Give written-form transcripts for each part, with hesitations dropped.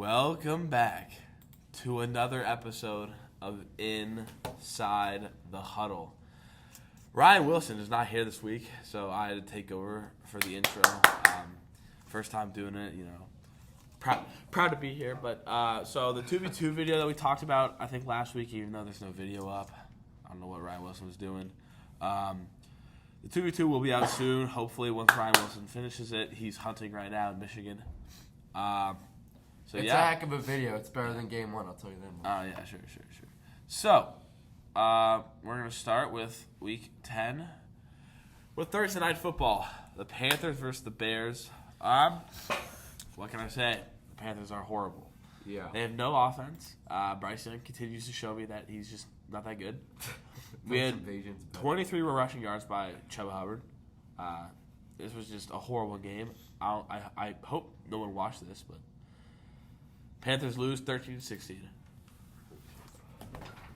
Welcome back to another episode of Inside the Huddle. Ryan Wilson is not here this week, so I had to take over for the intro. First time doing it, proud to be here. But so the 2v2 video that we talked about, I think last week, even though there's no video up, I don't know what Ryan Wilson was doing. The 2v2 will be out soon. Hopefully, once Ryan Wilson finishes it, he's hunting right now in Michigan. It's a heck of a video. It's better than game one, I'll tell you that much. Yeah, sure. So, we're going to start with week 10 with Thursday Night Football. The Panthers versus the Bears. What can I say? The Panthers are horrible. Yeah. They have no offense. Bryce Young continues to show me that he's just not that good. We had 23 rushing yards by Chuba Hubbard. This was just a horrible game. I hope no one watched this, but Panthers lose 13-16.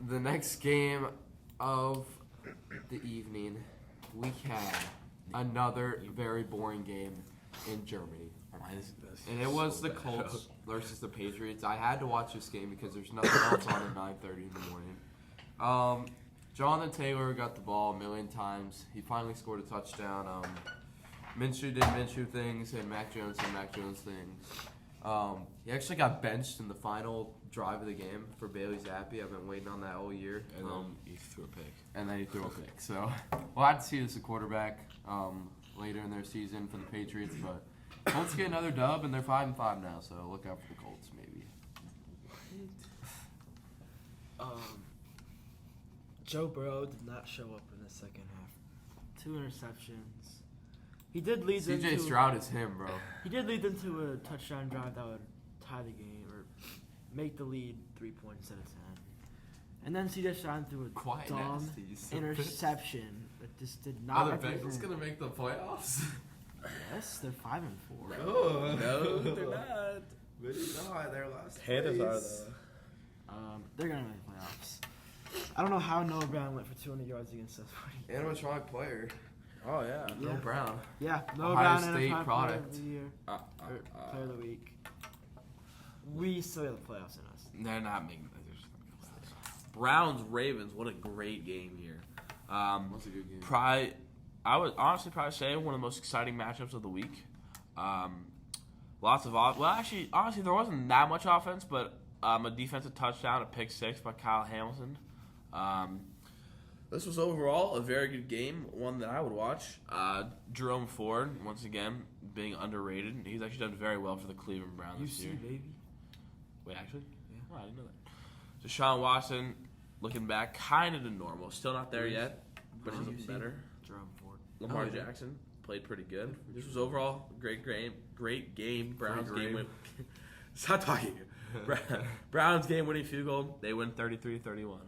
The next game of the evening, we had another very boring game in Germany. And it was the Colts versus the Patriots. I had to watch this game because there's nothing else on at 9:30 in the morning. Jonathan Taylor got the ball a million times. He finally scored a touchdown. Minshew did Minshew things, and Mac Jones did Mac Jones things. He actually got benched in the final drive of the game for Bailey Zappi. I've been waiting on that all year. And then he threw a pick. So we'll have to see this a quarterback later in their season for the Patriots. But Colts get another dub, and they're 5-5 now. So look out for the Colts, maybe. Joe Burrow did not show up in the second half. 2 interceptions. He did lead them CJ to Stroud is him, bro. He did lead them to a touchdown drive that would tie the game or make the lead 3 points instead of 10. And then CJ Stroud threw a dumb interception that just did not. Are the Bengals gonna make the playoffs? Yes, they're 5-4. No, they're not. They're last. Panthers are though. They're gonna make the playoffs. I don't know how Noah Brown went for 200 yards against us. Animatronic player. Oh yeah. Noah Brown. Yeah, Noah Ohio Brown State and product. Player of the year, player of the week. We still have the playoffs in us. They're not making the Browns Ravens. What a great game here. What's a good game? I would honestly probably say one of the most exciting matchups of the week. Lots of honestly, there wasn't that much offense, but a defensive touchdown, a pick six by Kyle Hamilton. This was overall a very good game, one that I would watch. Jerome Ford, once again, being underrated. He's actually done very well for the Cleveland Browns this year. baby. Wait, actually? Yeah. Oh, I didn't know that. Deshaun Watson, looking back, kind of to normal. Still not there yet, but he's looking better. Jerome Ford. Lamar Jackson played pretty good. This was overall a great game. Browns game win. Stop talking. Browns game winning field goal. They win 33-31.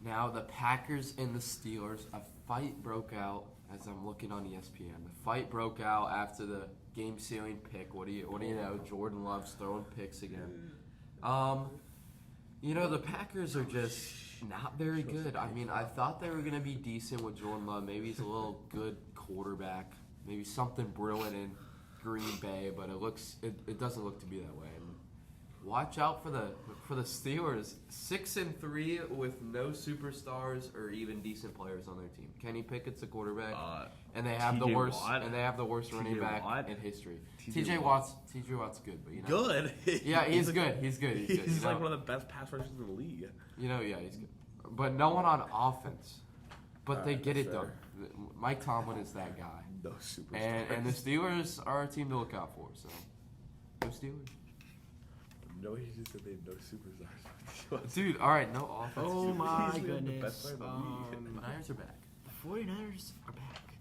Now the Packers and the Steelers, a fight broke out as I'm looking on ESPN. The fight broke out after the game-sealing pick. What do you know? Jordan Love's throwing picks again. The Packers are just not very good. I mean, I thought they were going to be decent with Jordan Love. Maybe he's a little good quarterback. Maybe something brewing in Green Bay, but it doesn't look to be that way. Watch out for the Steelers. 6-3 with no superstars or even decent players on their team. Kenny Pickett's a quarterback, and they have the worst running back in history. TJ Watt's good, but good. Yeah, he's good. He's good. He's like one of the best pass rushers in the league. Yeah, he's good. But no one on offense. But they get it done. Mike Tomlin is that guy. No superstars. And the Steelers are a team to look out for. So, go Steelers. No, he just said they have no superstars. Dude, all right, no offense. Oh my He's the goodness. best player in the league. The Niners are back. The 49ers are back.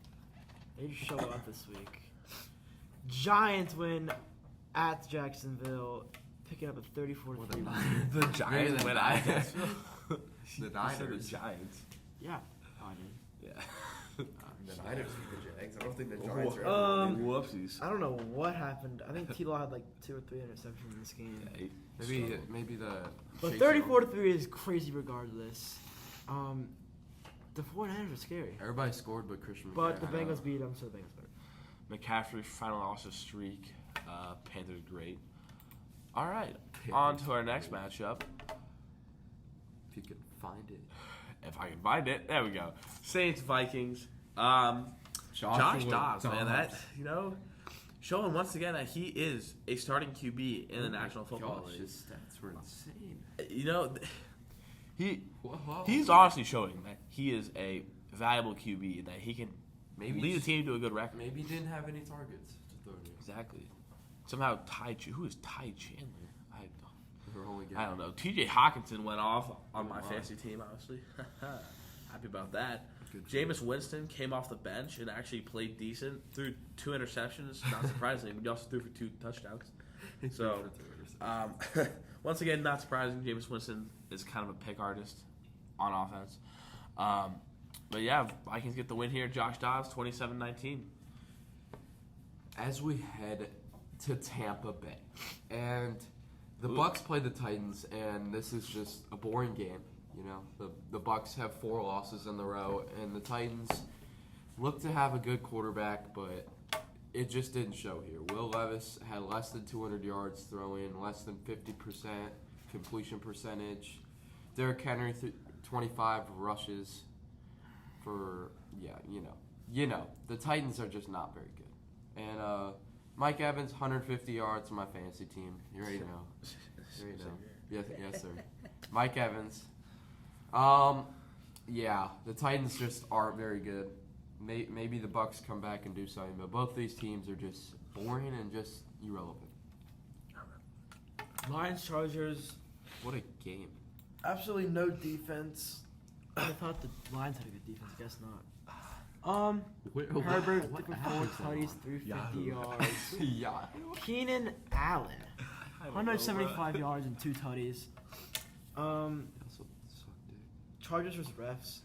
They just show up this week. Giants win at Jacksonville, picking up a 34-3. The Giants win at Jacksonville. The Niners. The Giants. Yeah. Oh, I did. Yeah. The Niners beat the Jags. I don't think the Giants are ever whoopsies. I don't know what happened. I think T-Law had like 2 or 3 interceptions in this game. Yeah, maybe the. But 34-3 is crazy regardless. The 49ers are scary. Everybody scored but Christian. But the Bengals beat them, so the Bengals better. McCaffrey final loss of streak. Panthers great. All right, on to our next matchup. If you can find it. If I can find it, there we go. Saints Vikings. Josh Dobbs, man, that showing once again that he is a starting QB in the National Football League. His stats were insane. He's honestly showing that he is a valuable QB, that he can lead the team to a good record. Maybe he didn't have any targets to throw to. Exactly. Somehow who is Ty Chandler? I don't know. TJ Hawkinson went off on my fantasy team, obviously. Happy about that. Jameis Winston came off the bench and actually played decent. Threw 2 interceptions, not surprisingly, but he also threw for 2 touchdowns. So, once again, not surprising. Jameis Winston is kind of a pick artist on offense. But yeah, Vikings get the win here. Josh Dobbs, 27-19. As we head to Tampa Bay, and the Bucs play the Titans, and this is just a boring game. The Bucs have 4 losses in a row, and the Titans look to have a good quarterback, but it just didn't show here. Will Levis had less than 200 yards throwing, less than 50% completion percentage. Derrick Henry, 25 rushes for, the Titans are just not very good. And Mike Evans, 150 yards on my fantasy team. You already know. Yes, sir. Mike Evans. The Titans just aren't very good. Maybe the Bucs come back and do something, but both these teams are just boring and just irrelevant. Lions, Chargers. What a game. Absolutely no defense. I thought the Lions had a good defense. Guess not. Herbert threw for 4 tutties, 350 yards. Yeah. Keenan Allen, 175 yards and 2 tutties. Chargers versus refs.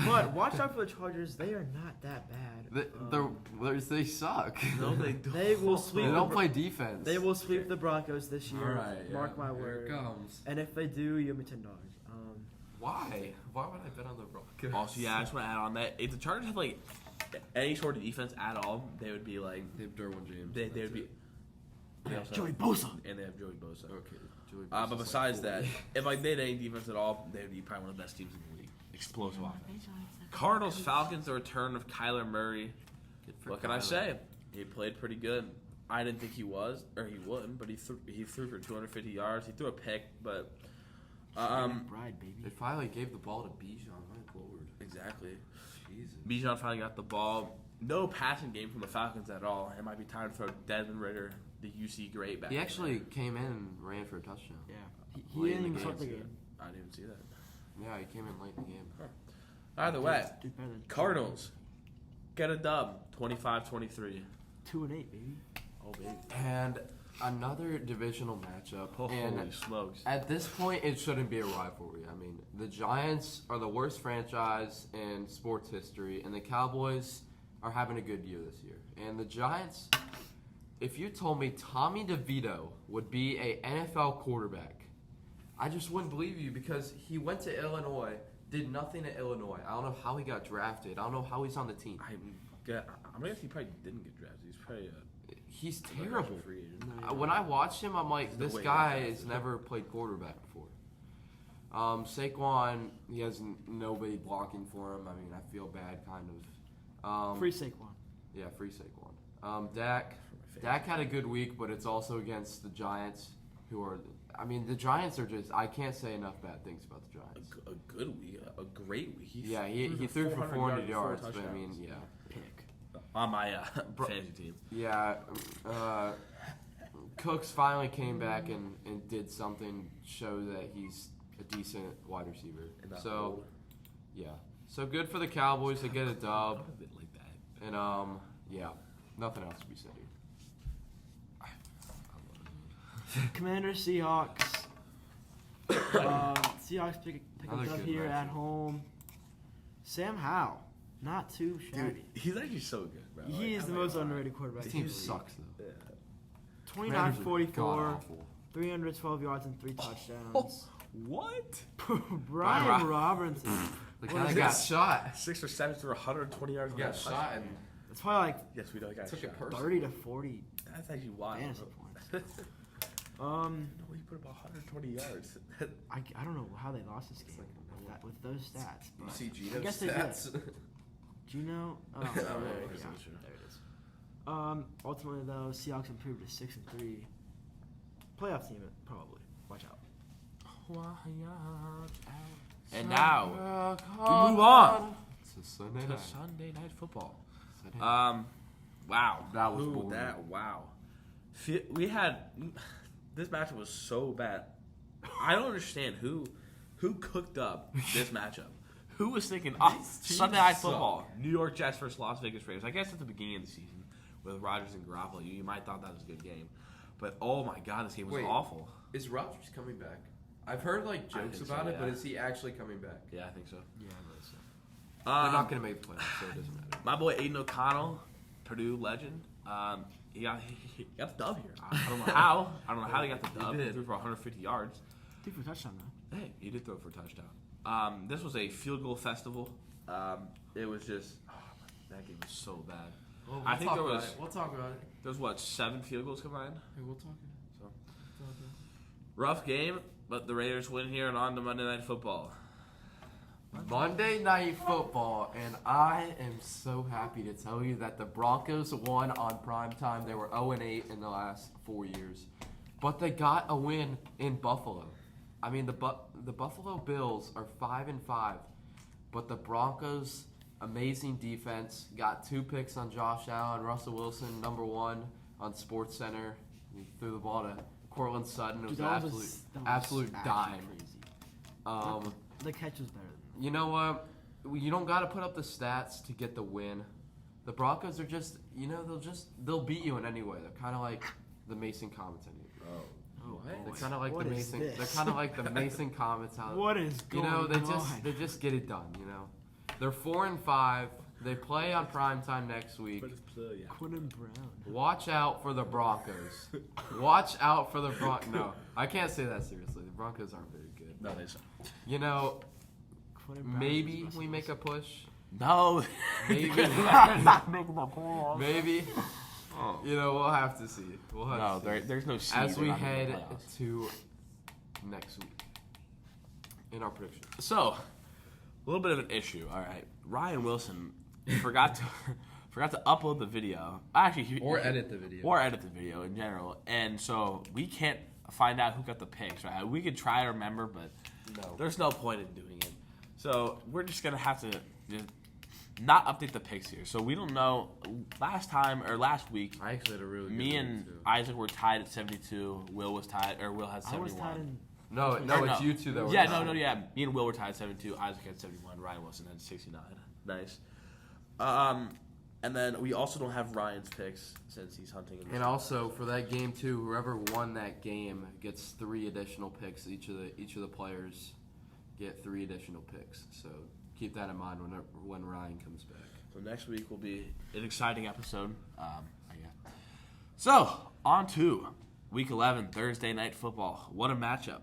But watch out for the Chargers. They are not that bad. They suck. No, they don't. They will sweep. They don't play defense. They will sweep the Broncos this year. All right, Mark my word. Here it comes. And if they do, you owe me $10. Why? Why would I bet on the Broncos? Also, I just want to add on that if the Chargers have any sort of defense at all, they would be like they have Derwin James. They would be. Joey Bosa. And they have Joey Bosa. Okay. But besides that, if they had any defense at all, they would be probably one of the best teams in the league. Explosive offense. Cardinals, Falcons, the return of Kyler Murray. What can I say? He played pretty good. I didn't think he wouldn't, but he threw for 250 yards. He threw a pick, but Bride, baby. They finally gave the ball to Bijan. My lord. Exactly. Jesus. Bijan finally got the ball. No passing game from the Falcons at all. It might be time to throw Desmond Ritter, the UC great back. He actually came in and ran for a touchdown. Yeah. He Late didn't in even the start the game. game. I didn't even see that. Yeah, he came in late in the game. Either way, Did better than Cardinals get a dub, 25-23. 2-8, baby. Oh, baby. And another divisional matchup. Holy And smokes. at this point, it shouldn't be a rivalry. I mean, the Giants are the worst franchise in sports history, and the Cowboys are having a good year this year. And the Giants, if you told me Tommy DeVito would be a NFL quarterback, I just wouldn't believe you because he went to Illinois, did nothing at Illinois. I don't know how he got drafted. I don't know how he's on the team. I'm gonna guess he probably didn't get drafted. He's probably He's terrible. free agent. When I watched him, I'm like, no this way guy he got has never played quarterback before. Saquon, he has nobody blocking for him. I mean, I feel bad, kind of. Free Saquon. Yeah, free Saquon. Dak had a good week, but it's also against the Giants, who are. I mean, the Giants are just. I can't say enough bad things about the Giants. A good week, a great week. He threw for 400 yards, but I mean, yeah. Pick. On my fantasy team. Yeah, Cooks finally came back and did something, show that he's a decent wide receiver. So, yeah. So good for the Cowboys to get a dub. A bit like that. And, yeah, nothing else to be said here. Commanders, Seahawks. Seahawks pick Another up good here matchup. at home. Sam Howell, not too shabby. He's actually so good, bro. He is the most underrated quarterback. This in team the league. sucks, though. 29-44, God-awful. 312 yards and 3 touchdowns. What? Brian Robinson. The What guy is got this? shot. 6 or 7 for 120 yards. He got shot and It's probably like Yes, we know he got took it shot. personally. 30 to 40 That's actually wild. Fantasy points. No, he put up 120 yards. I don't know how they lost this game with those stats. You But see I Gino's guess they stats? did. Gino? Oh, yeah, there it is. Ultimately, though, Seahawks improved to 6-3. Playoff team, probably. Watch out. And now we move on to Sunday to night. Sunday Night Football. Wow. That was boring. Wow. We had this matchup was so bad. I don't understand who cooked up this matchup. Who was thinking Sunday Night Football, New York Jets versus Las Vegas Raiders? I guess at the beginning of the season with Rodgers and Garoppolo, you might have thought that was a good game, but oh my God, this game was awful. Is Rodgers coming back? I've heard jokes about it, but is he actually coming back? Yeah, I think so. Yeah, I believe so. They're not going to make the playoffs, so it doesn't matter. My boy Aiden O'Connell, Purdue legend. He got the dub here. I don't know how. I don't know how he got the dub. He threw for 150 yards. Threw for a touchdown, though. Hey, he did throw for a touchdown. This was a field goal festival. It was just that game was so bad. Well, I think there was. We'll talk about it. There was 7 field goals combined. Hey, we'll talk about it. So rough game, but the Raiders win here and on to Monday Night Football. Monday Night Football, and I am so happy to tell you that the Broncos won on primetime. They were 0-8 in the last 4 years, but they got a win in Buffalo. I mean, the Buffalo Bills are 5-5, but the Broncos, amazing defense, got 2 picks on Josh Allen, Russell Wilson, number 1 on SportsCenter. He threw the ball to Cortland Sutton. It was an absolute dime. Crazy. The catch was better. You know what? You don't got to put up the stats to get the win. The Broncos are just, they'll beat you in any way. They're kind of like the Mason Comets. They're kind of like the Mason. They're kind of like the Mason Comets. What is going on? They just get it done. They're 4-5. They play on primetime next week. Quinn Brown. Watch out for the Broncos. Watch out for the Broncos. No, I can't say that seriously. The Broncos aren't very good. No, they suck. Maybe we make a push. No. Maybe. Maybe. Oh. We'll have to see. There's no seed. As we head to next week in our prediction. So, a little bit of an issue. All right, Ryan Wilson forgot to upload the video. Actually, edit the video. Or edit the video in general, and so we can't find out who got the picks. Right? We could try to remember, but there's no point in doing it. So we're just gonna have to just not update the picks here. So we don't know. Last week, I actually had a really good me and Isaac were tied at 72. Will had 71. I was tied in. No, it's you two that were. Yeah, Me and Will were tied at 72. Isaac had 71. Ryan Wilson had 69. Nice. And then we also don't have Ryan's picks since he's hunting. And also for that game too, whoever won that game gets 3 additional picks. Each of the players get 3 additional picks. So keep that in mind when Ryan comes back. So next week will be an exciting episode. So on to Week 11, Thursday Night Football. What a matchup!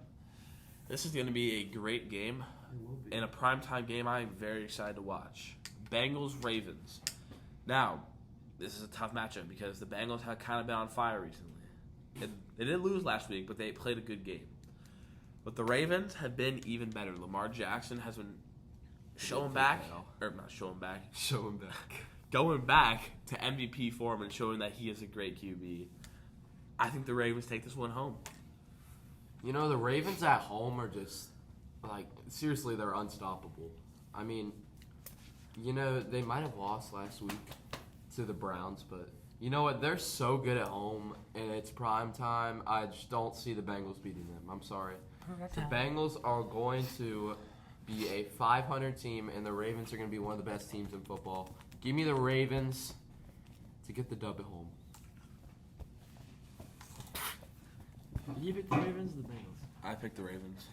This is going to be a great game. In a primetime game, I am very excited to watch. Bengals-Ravens. Now, this is a tough matchup because the Bengals have kind of been on fire recently. They didn't lose last week, but they played a good game. But the Ravens have been even better. Lamar Jackson has been going back to MVP form and showing that he is a great QB. I think the Ravens take this one home. The Ravens at home are just, seriously, they're unstoppable. I mean, they might have lost last week to the Browns, but you know what? They're so good at home, and it's prime time. I just don't see the Bengals beating them. I'm sorry. The Bengals are going to be a 500 team, and the Ravens are going to be one of the best teams in football. Give me the Ravens to get the dub at home. Did you pick the Ravens or the Bengals? I picked the Ravens.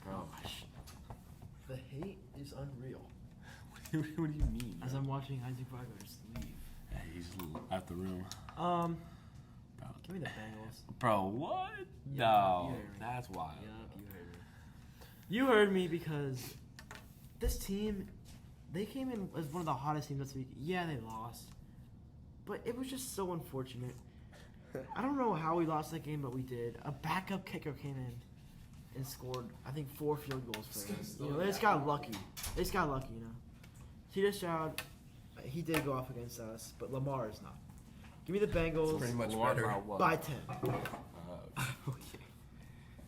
Gosh. The hate is unreal. What do you mean? As I'm watching Isaac Vargo just leave. Yeah, he's out the room. Give me the Bengals. Bro, what? Yeah, No, that's wild. Yep, you heard me. You heard me because this team, they came in as one of the hottest teams this week. Yeah, they lost, but it was just so unfortunate. I don't know how we lost that game, but we did. A backup kicker came in and scored, I think, 4 field goals for us. They just got lucky. C.J. Stroud, he did go off against us, but Lamar is not. Give me the Bengals Pretty much Lamar better. by 10. Okay.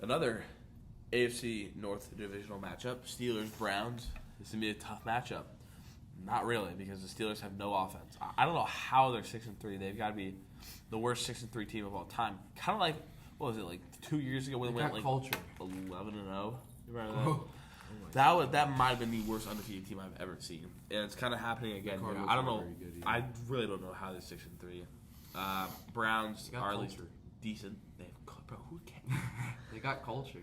Another AFC North divisional matchup, Steelers-Browns. This is going to be a tough matchup. Not really, because the Steelers have no offense. I don't know how they're 6-3. They've got to be the worst 6-3 team of all time. Kind of like, what was it, like 2 years ago when they went like culture. 11-0? Remember that? That might have been the worst undefeated team I've ever seen, and it's kind of happening again. Here. I don't know. I really don't know how they're 6-3. Browns are at least decent. They have, bro, who can? They got culture.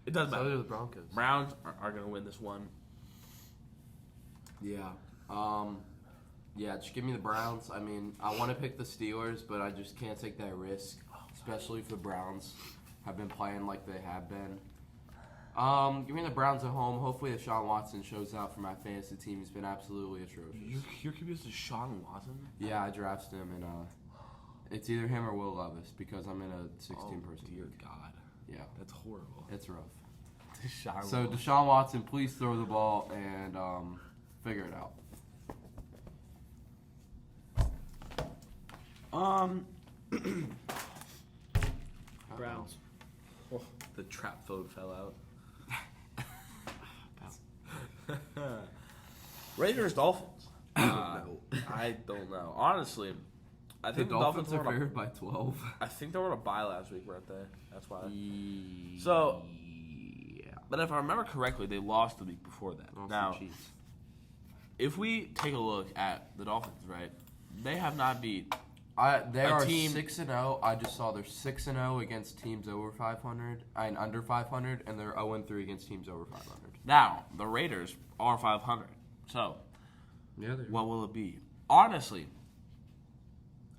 It doesn't matter. So do the Broncos. Browns are going to win this one. Yeah. Yeah, just give me the Browns. I mean, I want to pick the Steelers, but I just can't take that risk, especially if the Browns have been playing like they have been. Give me the Browns at home. Hopefully, if Deshaun Watson shows out for my fantasy team, he's been absolutely atrocious. You're confused with Deshaun Watson? Yeah, I drafted him, and it's either him or Will Levis because I'm in a 16-person dear league. God. Yeah, That's horrible. it's rough. So Deshaun Watson, please throw the ball and figure it out. Browns. the trap phone fell out. Raiders Dolphins. I don't know. Honestly, I think the Dolphins are favored by 12. I think they were on a bye last week, weren't they? That's why. So, yeah. but if I remember correctly, they lost the week before that. Now, if we take a look at the Dolphins, right, they have not beat. They are team 6-0. I just saw they're 6-0 against teams over 500 and under 500, and they're 0-3 against teams over 500. Now, the Raiders are 500. So, Yeah, what will it be? Honestly,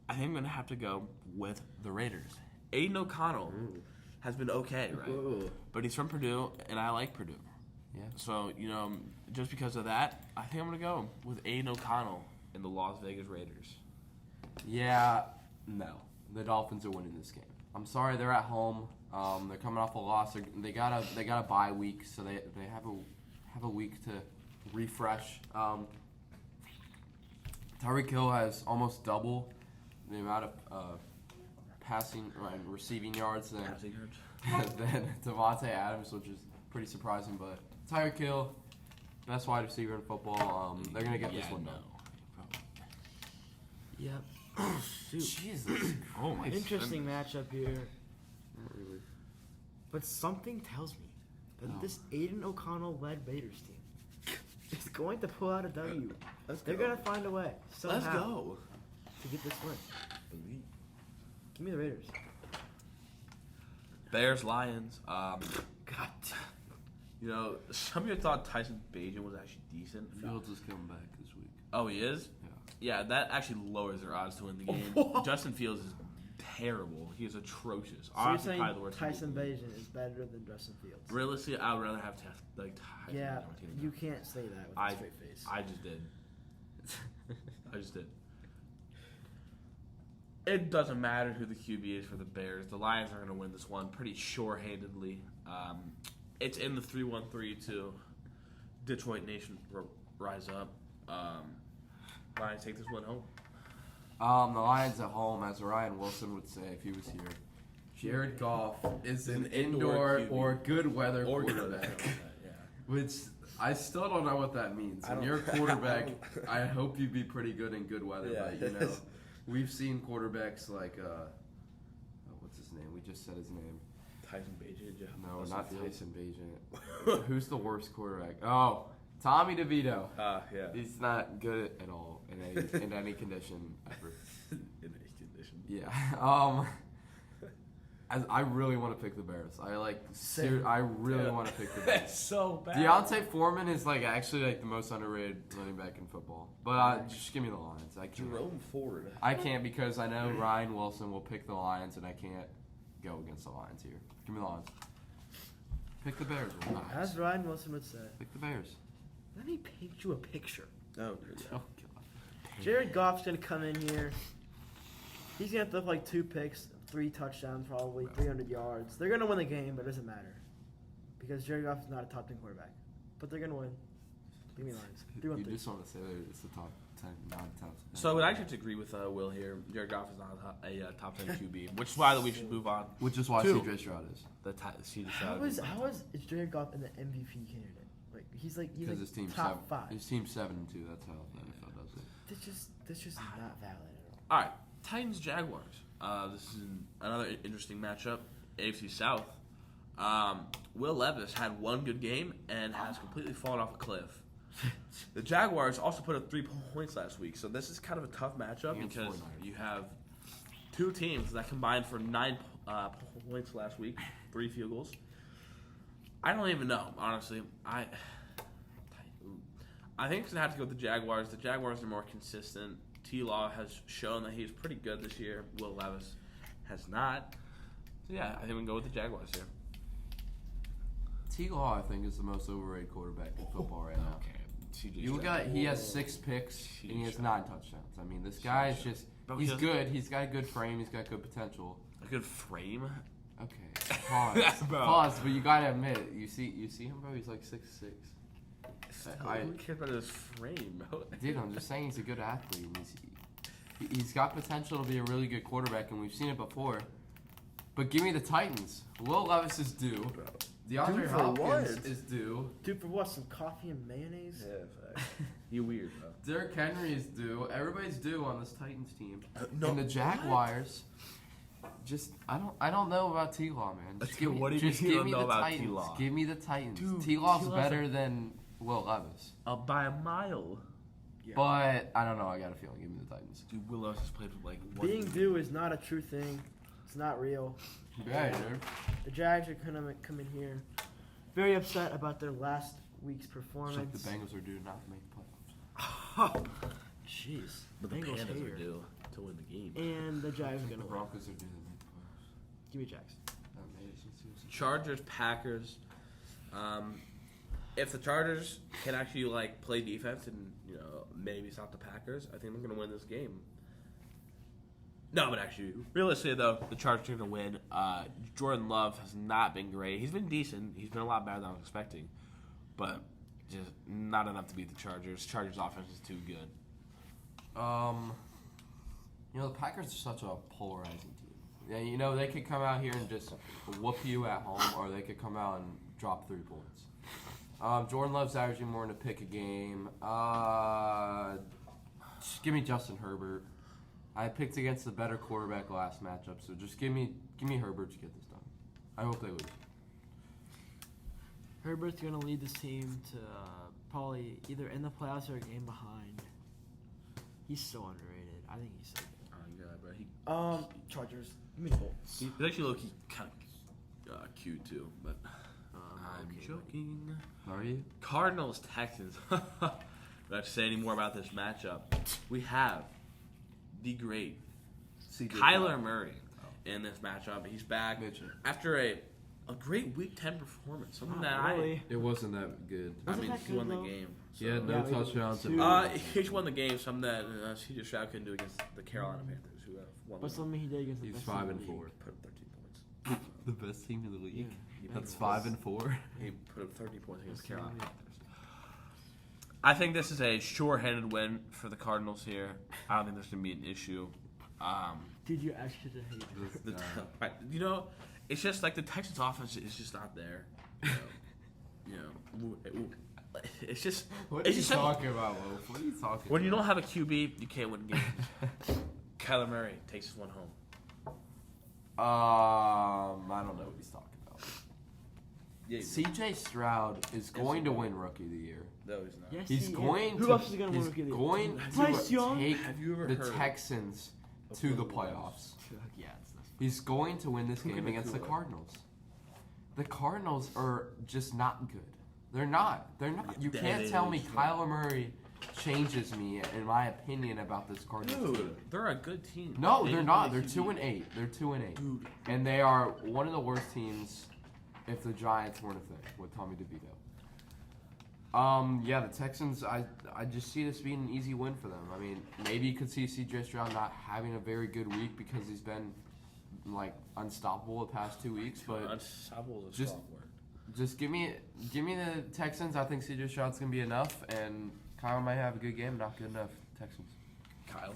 I think I'm going to have to go with the Raiders. Aiden O'Connell has been okay, right? Ooh. But he's from Purdue, and I like Purdue. Yeah. So, just because of that, I think I'm going to go with Aiden O'Connell and the Las Vegas Raiders. Yeah, no. The Dolphins are winning this game. I'm sorry, they're at home. They're coming off a loss. They got a bye week, so they have a week to refresh. Tyreek Hill has almost double the amount of passing and receiving yards than Devontae Adams, which is pretty surprising. But Tyreek Hill, best wide receiver in football. They're gonna get this one done. Yep. Oh, shoot. Jesus. Oh my! Interesting matchup here. Not really. But something tells me that this Aiden O'Connell-led Raiders team is going to pull out a W. They're going to find a way somehow Let's go. to get this win. Give me the Raiders. Bears, Lions. God. Some of you thought Tyson Bagent was actually decent. Fields is coming back this week. Oh, he is? Yeah, that actually lowers their odds to win the game. Justin Fields is terrible. He is atrocious. So you're saying Tyson Bagent is better than Justin Fields? Realistically, I would rather have Tyson Yeah, Bagent on my team. you can't say that with a straight face. I just did. It doesn't matter who the QB is for the Bears. The Lions are going to win this one pretty sure-handedly. It's in the 3-1-3 to Detroit Nation rise up. Lions take this one home. The Lions at home, as Ryan Wilson would say if he was here. Jared Goff is an indoor QB. or good weather Or quarterback. Yeah. Which I still don't know what that means. When you're a quarterback, I hope you be pretty good in good weather. Yeah. But, we've seen quarterbacks like, what's his name? We just said his name. Tyson Bagent. No, not Tyson Bagent. Who's the worst quarterback? Oh, Tommy DeVito. Yeah. He's not good at all in any condition ever. In any condition. Yeah. I really want to pick the Bears. I really want to pick the Bears. That's so bad. Deontay Foreman is actually the most underrated running back in football. But just give me the Lions. I can't. Jerome Ford. I can't because I know Ryan Wilson will pick the Lions, and I can't go against the Lions here. Give me the Lions. Pick the Bears. As Ryan Wilson would say. Pick the Bears. Let me paint you a picture. Oh, God. Jared Goff's going to come in here. He's gonna throw like 2 picks, 3 touchdowns, probably 300 yards. They're gonna win the game, but it doesn't matter because Jared Goff is not a top 10 quarterback. But they're gonna win. Give me Lions. You just want to say that it's the top 10, not top 10. So I would actually have to agree with Will here. Jared Goff is not a top 10 QB, which is why we should move on. Which is why CJ Stroud is. CJ Stroud. How is Jared Goff in the MVP candidate? Like he's like his team's top 5. His team's 7-2. That's how the NFL does it. That's just not valid at All right, Titans Jaguars. This is another interesting matchup. AFC South. Will Levis had one good game and has completely fallen off a cliff. The Jaguars also put up 3 points last week, so this is kind of a tough matchup because you have 2 teams that combined for 9 points last week, 3 field goals. I don't even know, honestly. I think it's going to have to go with the Jaguars. The Jaguars are more consistent. T-Law has shown that he's pretty good this year. Will Levis has not. So, yeah, I think we can go with the Jaguars here. T-Law, I think, is the most overrated quarterback in football right now. Okay. He has 6 picks and he has 9 touchdowns. I mean, this guy is just, he's good. He's got a good frame. He's got good potential. A good frame? Okay, pause. But you gotta admit, you see him, bro. He's like 6'6". I don't care about his frame, bro. Dude, I'm just saying he's a good athlete. He's got potential to be a really good quarterback, and we've seen it before. But give me the Titans. Will Levis is due. DeAndre Hopkins is due. Dude, for what? Some coffee and mayonnaise? Yeah, you weird, bro. Derrick Henry is due. Everybody's due on this Titans team. And the Jaguars. Just I don't know about T-Law, man. Just give me the Titans. T-Law? Give me the Titans. Dude, T-Law's better than Will Levis. By a mile. Yeah. But I don't know. I got a feeling. Give me the Titans. Dude, Will Levis has played with like one. Being due is not a true thing. It's not real. Yeah, dude. The Jags are gonna come in here very upset about their last week's performance. It's like the Bengals are due not to make the playoffs. Jeez. But the Bengals Panthers here. are due to win the game. And the Jags are The gonna win. Broncos are due to make the playoffs. Give me Jags. Chargers, Packers. If the Chargers can actually like play defense and maybe stop the Packers, I think they're gonna win this game. No, but actually, realistically though, the Chargers are gonna win. Jordan Love has not been great. He's been decent. He's been a lot better than I was expecting, but just not enough to beat the Chargers. Chargers offense is too good. The Packers are such a polarizing team. Yeah, they could come out here and just whoop you at home, or they could come out and drop 3 points. Jordan Love's averaging more than a pick a game. Just give me Justin Herbert. I picked against the better quarterback last matchup, so just give me Herbert to get this done. I hope they lose. Herbert's gonna lead this team to probably either in the playoffs or a game behind. He's so underrated. I think he's so good. Oh yeah, bro. Chargers. Give me the Colts. He's actually low-key kind of cute too, but I'm joking. Are you? Cardinals, Texans. I don't have to say any more about this matchup. We have the great Kyler Murray in this matchup. He's back after a great Week 10 performance. Something It wasn't that good. He won the game. So. He had no touchdowns. He just won the game. Something that CJ Stroud couldn't do against the Carolina Panthers, who have won. But something he did against the He's best 5 team and in the 4. league. Put up 13 points. The best team in the league. Yeah. That's 5 and 4. He put up 30 points against the Carolina Panthers. I think this is a sure-handed win for the Cardinals here. I don't think there's going to be an issue. Did you actually hate it? It's just like the Texans' offense is just not there. It's just. What are you talking about, Loaf? What are you talking about? When you don't have a QB, you can't win games. Kyler Murray takes this one home. I don't know what he's talking about. Yeah, CJ Stroud is going to win Rookie of the Year. No, he's not. Yes, He's he going is. to. Who else is going to win He's Rookie of the Year? going Bryce to Young? take Have you ever the heard Texans to the playoffs. Yeah, it's not. He's going to win this Who game can against the Nakua? Cardinals. The Cardinals are just not good. They're not. You That can't tell me is- Kyler Murray changes me in my opinion about this Cardinals team. Dude, they're a good team. No, They they're can not. play They're QB. 2-8. They're 2-8. Dude. And they are one of the worst teams if the Giants weren't a thing with Tommy DeVito. Yeah, the Texans, I just see this being an easy win for them. I mean, maybe you could see C.J. Stroud not having a very good week because he's been, like, unstoppable the past 2 weeks. But unstoppable is a just- strong word. just give me the Texans. I think C.J. Stroud's going to be enough, and Kyle might have a good game. Not good enough. Texans. Kyle.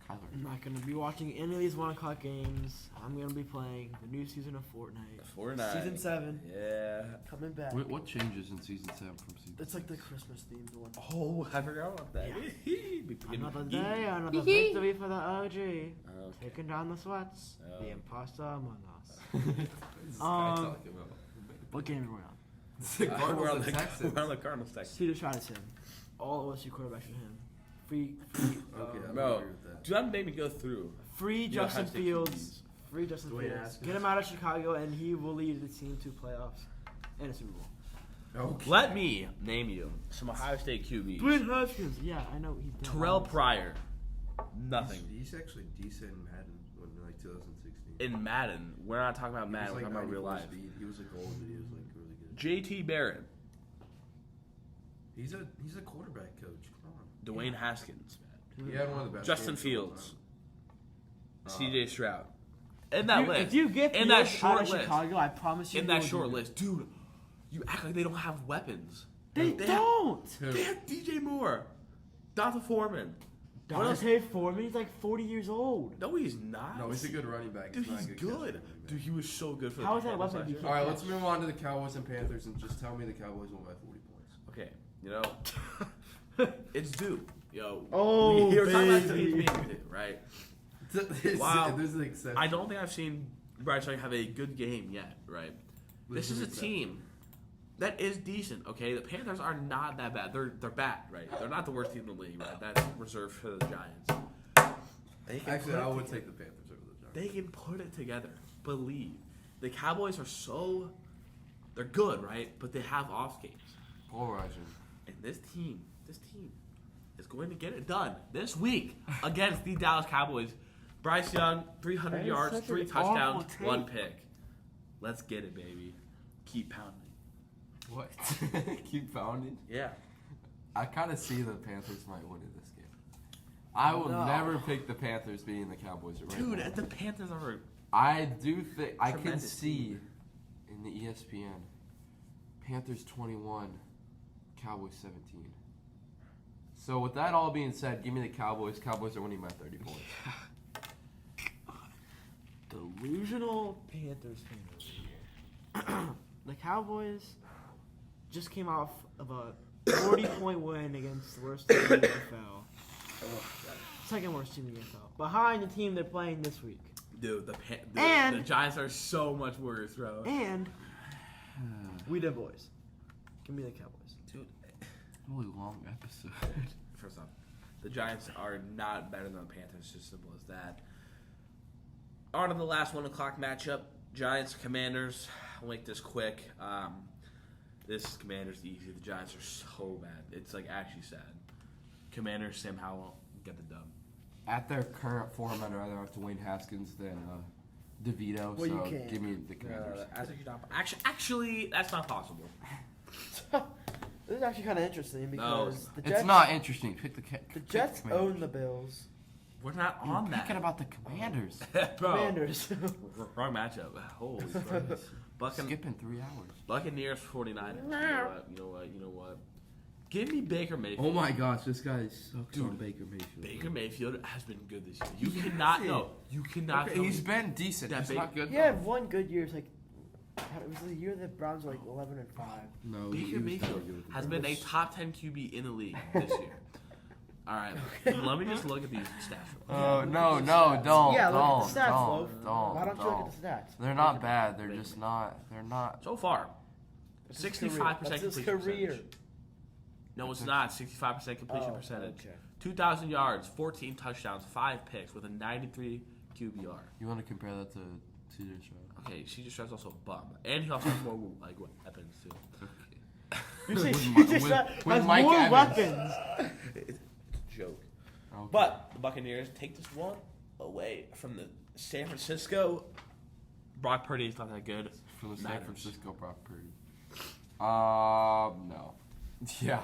Kyler. I'm not going to be watching any of these 1 o'clock games. I'm going to be playing the new season of Fortnite. Season 7. Yeah. Coming back. What changes in season 7 from season? It's like the Christmas themed one. Oh, I forgot about that. Another day, another victory for the OG. Okay. Taking down the sweats. The imposter among us. What's this guy talking about? What game are we on? The Cardinals We're on and the Texans. we're on the Cardinals Texans. C.J. Stroud is him. All OSU quarterbacks are him. Free, Okay, I Bro, agree with that. do not make me go through. free Yeah, Justin Ohio State Fields. Free Justin Dwayne Fields. Haskins. Get him out of Chicago, and he will lead the team to playoffs and a Super Bowl. Okay. Let me name you some Ohio State QBs. Dwayne Haskins. Yeah, I know he's done. Terrell Pryor. Nothing. He's actually decent in Madden when like 2016. In Madden. We're not talking about He Madden. was, We're like, talking about real 94 life. speed. He was a gold, but he was like really good. JT Barrett. He's a quarterback coach. Come on. Dwayne Haskins. He had one of the best. Justin games of all Fields. time. CJ Stroud. In that list. If you get in that Fields short out of list. Chicago, I promise you. In he that will short do it. list. Dude, you act like they don't have weapons. They don't. Who? They have DJ Moore. Donta Foreman. What else? Dante Foreman, he's like 40 years old. No, he's not. No, he's a good running back. Dude, not a he's good good. catching running back. Dude, he was so good for the How is that a Panthers weapon last if you year. All right, let's move on to the Cowboys and Panthers, and just tell me the Cowboys won by 40 points. Okay, you know, it's due. Yo, Oh, we were talking about baby. teams being due, right? Wow, there's an exception. I don't think I've seen Bryce Young have a good game yet, right? This is a There's an team that is decent, okay? The Panthers are not that bad. They're bad, right? They're not the worst team in the league, right? That's reserved for the Giants. They can Actually, put I it would together. take the Panthers over the Giants. They can put it together. Believe. The Cowboys are they're good, right? But they have off games. Polarizing. And this team is going to get it done this week against the Dallas Cowboys. Bryce Young, 300 That is yards, such 3 an touchdowns, awful 1 take. pick. Let's get it, baby. Keep pounding. What? Keep pounding. Yeah. I kind of see the Panthers might win in this game. I will No. never pick the Panthers beating the Cowboys right Dude, now. the Panthers are I do think I can Tremendous see in the ESPN Panthers 21, Cowboys 17. So with that all being said, give me the Cowboys. Cowboys are winning by 30 points. Delusional Panthers fan over here. The Cowboys just came off of a 40-point win against the worst team in the NFL. Second worst team in the NFL. Behind the team they're playing this week. Dude, the And- Giants are so much worse, bro. And we the boys. Give me the Cowboys. Dude, Really long episode. first off, the Giants are not better than the Panthers. Just simple as that. On to the last 1 o'clock matchup. Giants, Commanders. I'll make this quick. This Commanders easy. The Giants are so bad. It's like actually sad. Commanders, Sam Howell, get the dub. At their current form, I'd rather have Dwayne Haskins than DeVito. Well, you so can't. give me the Commanders. Actually, that's not possible. This is actually kind of interesting because the Jets, It's not interesting. Pick the the Jets own the Bills. We're not You're on that. thinking about the Commanders. Bro, Commanders. wrong matchup. Holy fuck. Skipping 3 hours. Buccaneers, 49ers. You know what? Give me Baker Mayfield. Oh my gosh, this guy sucks Dude, on Baker Mayfield. Baker Mayfield has been good this year. You cannot know. You cannot. Okay, tell he's me been decent. that He's Baker- not good. He had one good year. It's like it was the year that Browns were like 11-5. No, Baker Mayfield has been a top 10 QB in the league this year. All right, let me just look at these stats. Oh no, don't. Yeah, don't, look at the stats, don't, Loaf. Don't, Why don't you look at the stats? They're not bad. They're just not. They're not. So far, That's his 65% career. That's his completion career. percentage. No, it's not. 65% completion Oh, percentage. okay. 2,000 yards, 14 touchdowns, 5 picks with a 93 QBR. You want to compare that to CJ Stroud? Okay, CJ Stroud's also a bum, and he also has more like weapons too. You say With CJ Stroud with has Mike more Evans. weapons. It's a joke. Okay. But the Buccaneers take this one away from the San Francisco. Brock Purdy is not that good. from the San Niners. Francisco property. No. Yeah.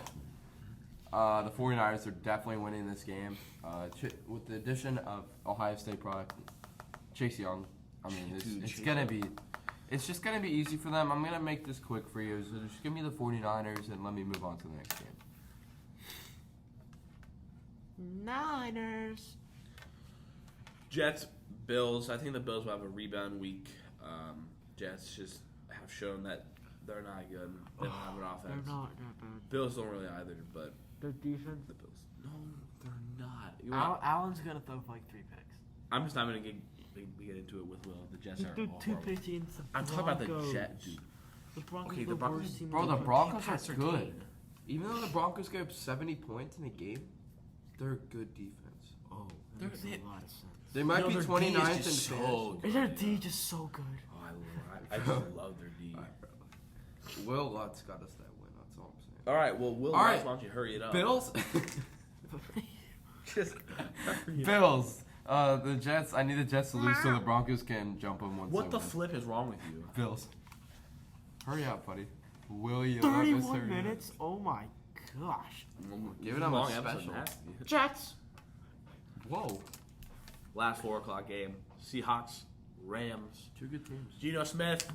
The 49ers are definitely winning this game. With the addition of Ohio State product, Chase Young. I mean, it's just gonna be easy for them. I'm gonna make this quick for you. So just give me the 49ers and let me move on to the next game. Niners. Jets, Bills. I think the Bills will have a rebound week. Jets just have shown that they're not good. They don't have an offense. They're not that bad. Bills don't really either, but Their defense. the Bills. No, they're not. Allen's gonna throw for like 3 picks. I'm just not gonna get into it with Will. The Jets are He all threw 2 horrible. picks against the I'm talking about the Broncos. Jets, dude. The Broncos Okay, are the the Broncos- worst team. Bro, in the the Broncos are Pass or good. game? Even though the Broncos gave up 70 points in a game, they're a good defense. Oh, They're- that makes a lot of sense. They might be their D 29th in is just fantasy. so Is their D just so good? Oh, I just love their D. Will Lutz got us that win. That's all I'm saying. All right, well, Will, All right. why don't you hurry it up? Bills. Just Bills. The Jets. I need the Jets to lose so the Broncos can jump them once. What they the win. flip is wrong with you? Bills. Hurry up, buddy. Will you? let us 31 hurry up? minutes? Oh my gosh. Give it up a Long episode, special. nasty. Jets. Whoa. Last 4 o'clock game. Seahawks, Rams. 2 good teams. Geno Smith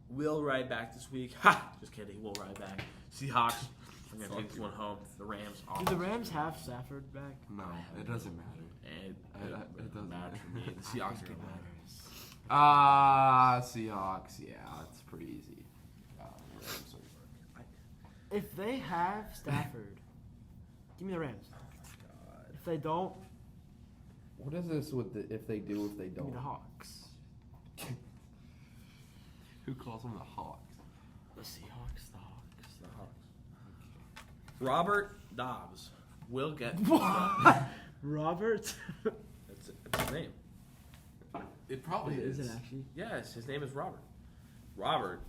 will ride back this week. Ha! Just kidding. He will ride back. Seahawks. I'm going to take this one home. The Rams. Do the Rams have Stafford back? No, it doesn't matter. It doesn't matter for me. The Seahawks are going to win. Seahawks. Yeah, it's pretty easy. Rams are- If they have Stafford, give me the Rams. If they don't, What is this with the if they do, if they give me don't? the Hawks. Who calls them the Hawks? The Seahawks, the Hawks. The Hawks. Robert Dobbs will get. Robert? It's his name. It probably Is it actually? Yes, his name is Robert. Robert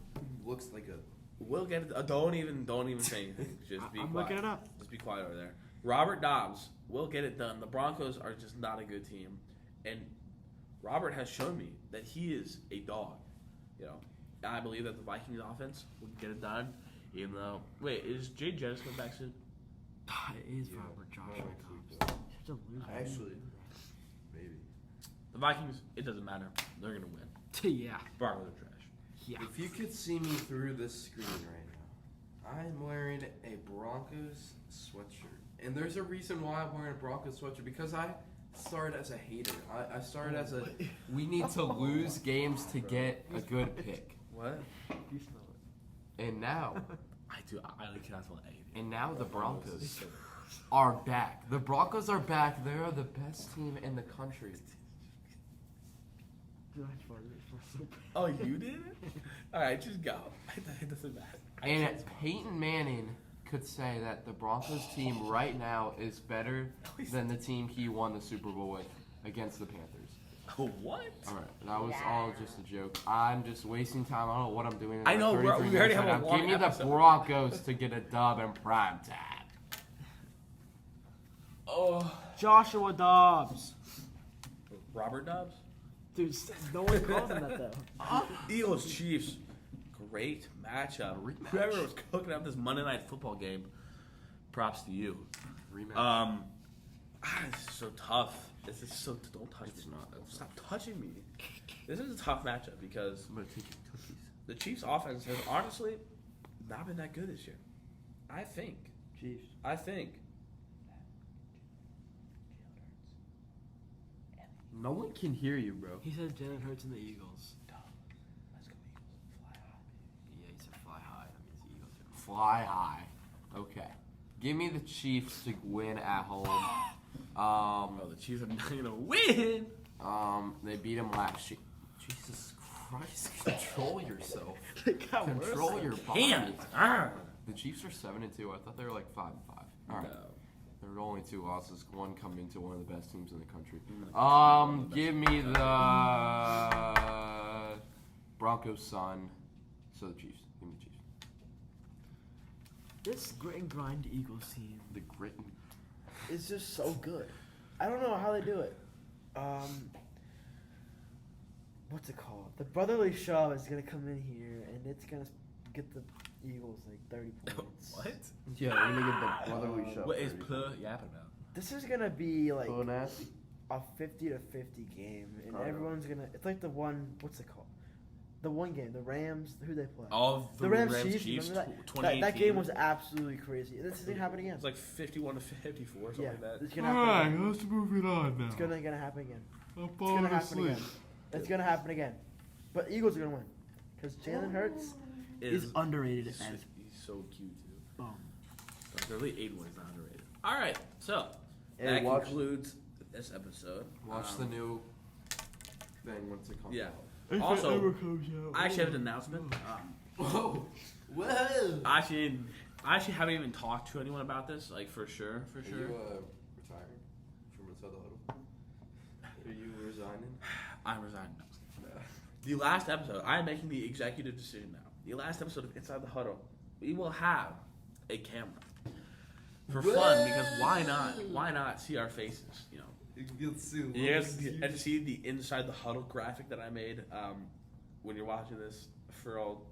Looks like a. will get. Don't even say anything. Just be I'm quiet. looking it up. Just be quiet over there. Robert Dobbs will get it done. The Broncos are just not a good team, and Robert has shown me that he is a dog. You know, I believe that the Vikings offense will get it done. Even though, wait, is Jay Jettis coming back soon? It is Yeah. Robert Joshua Yeah. Dobbs. Such a loser. Actually, maybe. The Vikings, it doesn't matter. They're gonna win. Yeah. Broncos are trash. Yeah. If you could see me through this screen right now, I'm wearing a Broncos sweatshirt. And there's a reason why I'm wearing a Broncos sweatshirt, because I started as a hater. I started as a, we need to lose games to get a good pick. What? You smell it. And now, I do. I really cannot smell anything. and now the Broncos are back. The Broncos are back. They are the best team in the country. Dude, I farted. It smells so bad. Oh, you did it? All right, just go. It doesn't matter. And Peyton Manning could say that the Broncos team right now is better than the team he won the Super Bowl with against the Panthers. Oh, what? All right, that was all just a joke. I'm just wasting time. I don't know what I'm doing. In I know, 33 we already minutes have right a now. long Give me the episode. Broncos to get a dub in prime time. Oh. Joshua Dobbs. Robert Dobbs? Dude, no one calls him that though. Eagles Chiefs. Great matchup. Rematch. Whoever was cooking up this Monday Night Football game, props to you. Rematch. This is so tough. This is so. Don't touch It's me. not. Stop touching me. This is a tough matchup because I'm gonna take your cookies. the Chiefs' offense has honestly not been that good this year. I think. Chiefs. I think. No one can hear you, bro. He said Jalen Hurts and the Eagles. Let's go Eagles. Fly high. Yeah, he said fly high. That means the Eagles are Fly high. Okay. Give me the Chiefs to win at home. Oh, the Chiefs are not gonna win. They beat them last year. Jesus Christ! Control yourself. It got worse. Control your body. Damn. Ah. The Chiefs are 7-2. I thought they were like 5-5. All right. No. There were only 2 losses. One coming to one of the best teams in the country. Mm. Give me the Broncos son. So the Chiefs. Give me the Chiefs. This grit and grind Eagles team The grit. is just so good. I don't know how they do it. What's it called? The brotherly shove is gonna come in here, and it's gonna get the Eagles like 30 points. What? Yeah, we're gonna get the brotherly show. What is Plur yapping about? This is gonna be like So nasty. a 50-50 game, and Oh, yeah. everyone's gonna. It's like the one. What's it called? The one game. The Rams. Who they play? All the Rams Chiefs. Remember that? 2018. That game was absolutely crazy. And this is gonna happen again. It's like 51 to 54, something Yeah, like that. it's gonna happen. Again. let's move it on now. It's gonna happen again. It's gonna happen again. It's gonna happen again. But Eagles are gonna win because Jalen Hurts is underrated He's, as he's so cute too. bomb. But really, Aiden was not underrated. All right, so Hey, that watch- concludes this episode. Watch the new thing once it comes Yeah. out. Also, I actually have an announcement. Whoa. Whoa. I actually haven't even talked to anyone about this, like for sure. Are you retiring from Inside the Huddle? Are you resigning? I'm resigning. The last episode, I am making the executive decision now. The last episode of Inside the Huddle, we will have a camera for fun because why not? Why not see our faces? You know, You'll see. you guys get to see the Inside the Huddle graphic that I made when you're watching this. For all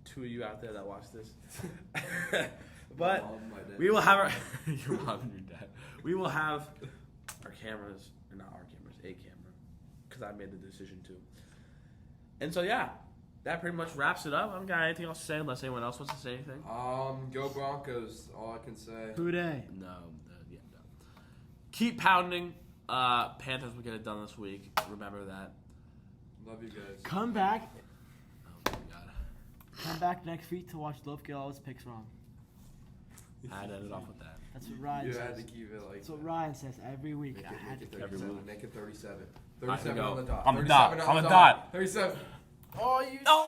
2 of you out there that watch this, but we will have our your mom and your dad. We will have our cameras, or not our cameras, a camera, because I made the decision to. And so yeah, that pretty much wraps it up. I don't got anything else to say unless anyone else wants to say anything. Go Broncos. All I can say. Who they? No, yeah, no. Keep pounding. Panthers will get it done this week. Remember that. Love you guys. Come back. Oh my god. Come back next week to watch Loaf get all his picks wrong. I had to end it off with that. That's what Ryan You says. had to keep it like. That's what Ryan says every week. Make I had to it keep 37. week. Make it 37. I can 37 go. on the dot. On the 37 dot. On the dot. 37. Oh, you. Oh.